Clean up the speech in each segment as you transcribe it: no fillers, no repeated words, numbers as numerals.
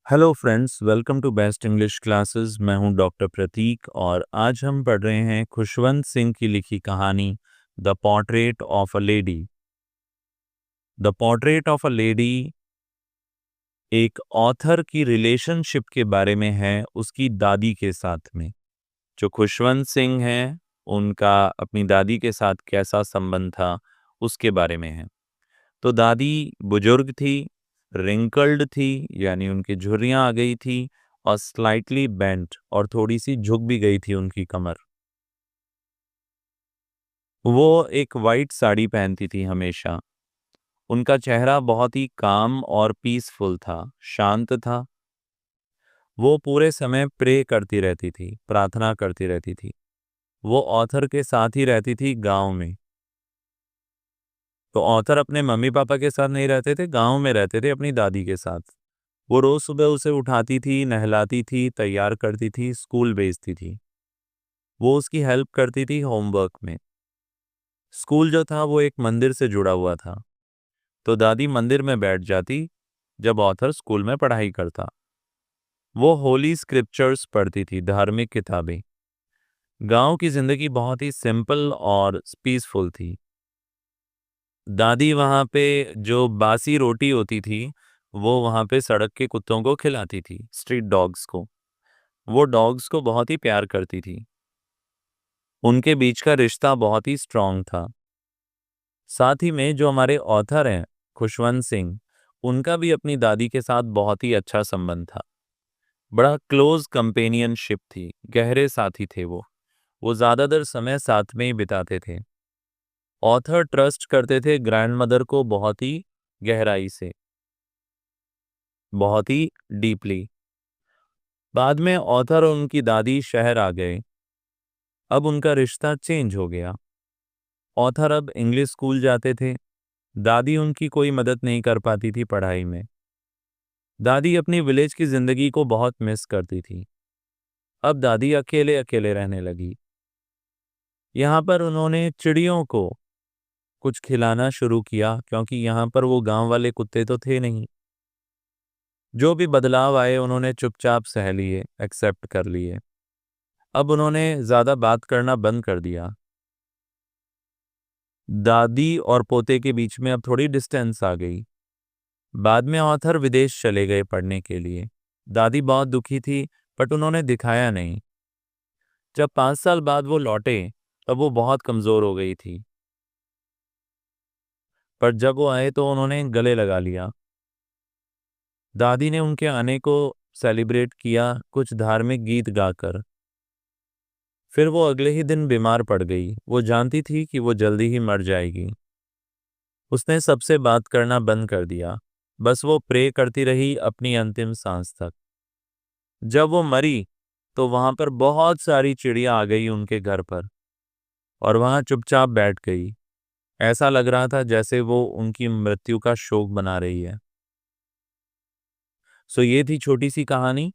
Hello friends, welcome to best English classes. मैं हूं doctor प्रतीक और आज हम पढ़ रहे हैं खुशवंत सिंह की लिखी कहानी the portrait of a lady. The portrait of a lady एक ऑथर की रिलेशनशिप के बारे में है उसकी दादी के साथ में। जो खुशवंत सिंह हैं उनका अपनी दादी के साथ कैसा संबंध था उसके बारे में है। तो दादी बुजुर्ग थी, रिंकल्ड थी यानी उनकी झुर्रियां आ गई थी और स्लाइटली बेंट और थोड़ी सी झुक भी गई थी उनकी कमर। वो एक वाइट साड़ी पहनती थी हमेशा। उनका चेहरा बहुत ही काम और पीसफुल था, शांत था। वो पूरे समय प्रे करती रहती थी, प्रार्थना करती रहती थी। वो ऑथर के साथ ही रहती थी गांव में। तो ऑथर अपने मम्मी पापा के साथ नहीं रहते थे, गांव में रहते थे अपनी दादी के साथ। वो रोज सुबह उसे उठाती थी, नहलाती थी, तैयार करती थी, स्कूल भेजती थी। वो उसकी हेल्प करती थी होमवर्क में। स्कूल जो था वो एक मंदिर से जुड़ा हुआ था, तो दादी मंदिर में बैठ जाती जब ऑथर स्कूल में पढ़ाई करता। वो होली स्क्रिप्चर्स पढ़ती थी, धार्मिक किताबें। गांव की जिंदगी बहुत ही सिंपल और पीसफुल थी। दादी वहां पे जो बासी रोटी होती थी वो वहां पे सड़क के कुत्तों को खिलाती थी, स्ट्रीट डॉग्स को। वो डॉग्स को बहुत ही प्यार करती थी। उनके बीच का रिश्ता बहुत ही स्ट्रांग था। साथ ही में जो हमारे ऑथर हैं खुशवंत सिंह, उनका भी अपनी दादी के साथ बहुत ही अच्छा संबंध था। बड़ा क्लोज कंपेनियनशिप थी, गहरे साथी थे वो ज्यादातर समय साथ में ही बिताते थे। ऑथर ट्रस्ट करते थे ग्रैंडमदर को बहुत ही गहराई से, बहुत ही डीपली। बाद में ऑथर और उनकी दादी शहर आ गए। अब उनका रिश्ता चेंज हो गया। ऑथर अब इंग्लिश स्कूल जाते थे। दादी उनकी कोई मदद नहीं कर पाती थी पढ़ाई में। दादी अपनी विलेज की जिंदगी को बहुत मिस करती थी। अब दादी अकेले अकेले रहने लगी। यहाँ पर उन्होंने चिड़ियों को कुछ खिलाना शुरू किया, क्योंकि यहाँ पर वो गांव वाले कुत्ते तो थे नहीं। जो भी बदलाव आए उन्होंने चुपचाप सह लिए, एक्सेप्ट कर लिए। अब उन्होंने ज्यादा बात करना बंद कर दिया। दादी और पोते के बीच में अब थोड़ी डिस्टेंस आ गई। बाद में ऑथर विदेश चले गए पढ़ने के लिए। दादी बहुत दुखी थी, बट उन्होंने दिखाया नहीं। जब 5 साल बाद वो लौटे तब वो बहुत कमजोर हो गई थी, पर जब वो आए तो उन्होंने गले लगा लिया। दादी ने उनके आने को सेलिब्रेट किया, कुछ धार्मिक गीत गाकर। फिर वो अगले ही दिन बीमार पड़ गई। वो जानती थी कि वो जल्दी ही मर जाएगी। उसने सबसे बात करना बंद कर दिया। बस वो प्रे करती रही अपनी अंतिम सांस तक। जब वो मरी तो वहां पर बहुत सारी चिड़िया आ गई उनके घर पर और वहां चुपचाप बैठ गई। ऐसा लग रहा था जैसे वो उनकी मृत्यु का शोक मना रही है। सो ये थी छोटी सी कहानी।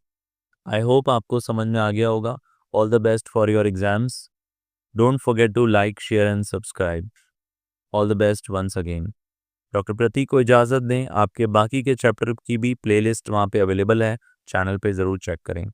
आई होप आपको समझ में आ गया होगा। All the best for your exams. Don't forget to like, share and subscribe. All the best once again. Doctor Pratik को इजाज़त दें। आपके बाकी के चैप्टर की भी प्लेलिस्ट वहाँ पे अवेलेबल है, चैनल पे ज़रूर चेक करें।